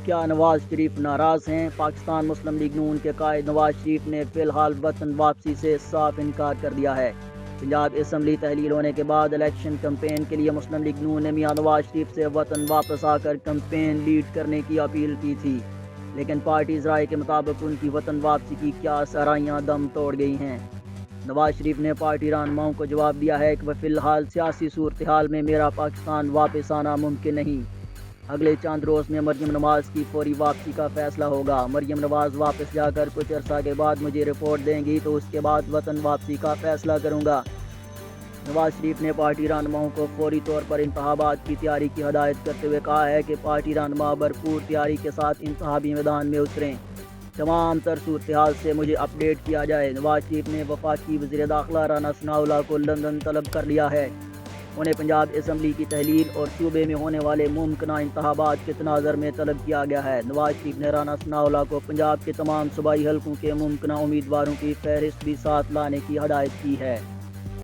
کیا نواز شریف ناراض ہیں؟ پاکستان مسلم لیگ نون کے قائد نواز شریف نے فی الحال وطن واپسی سے صاف انکار کر دیا ہے۔ پنجاب اسمبلی تحلیل ہونے کے بعد الیکشن کمپین کے لیے مسلم لیگ نون نے میاں نواز شریف سے وطن واپس آ کر کمپین لیڈ کرنے کی اپیل کی تھی، لیکن پارٹی رائے کے مطابق ان کی وطن واپسی کی کیا سرائیاں دم توڑ گئی ہیں۔ نواز شریف نے پارٹی رہنماؤں کو جواب دیا ہے کہ وہ فی الحال سیاسی صورتحال میں میرا پاکستان واپس آنا ممکن نہیں۔ اگلے چند روز میں مریم نواز کی فوری واپسی کا فیصلہ ہوگا۔ مریم نواز واپس جا کر کچھ عرصہ کے بعد مجھے رپورٹ دیں گی تو اس کے بعد وطن واپسی کا فیصلہ کروں گا۔ نواز شریف نے پارٹی رہنماؤں کو فوری طور پر انتخابات کی تیاری کی ہدایت کرتے ہوئے کہا ہے کہ پارٹی رہنما بھرپور تیاری کے ساتھ انتخابی میدان میں اتریں، تمام تر صورتحال سے مجھے اپ ڈیٹ کیا جائے۔ نواز شریف نے وفاقی وزیر داخلہ رانا ثناءاللہ کو لندن طلب کر لیا ہے۔ انہیں پنجاب اسمبلی کی تحلیل اور صوبے میں ہونے والے ممکنہ انتخابات کے تناظر میں طلب کیا گیا ہے۔ نواز شریف نے رانا ثناءاللہ کو پنجاب کے تمام صوبائی حلقوں کے ممکنہ امیدواروں کی فہرست بھی ساتھ لانے کی ہدایت کی ہے۔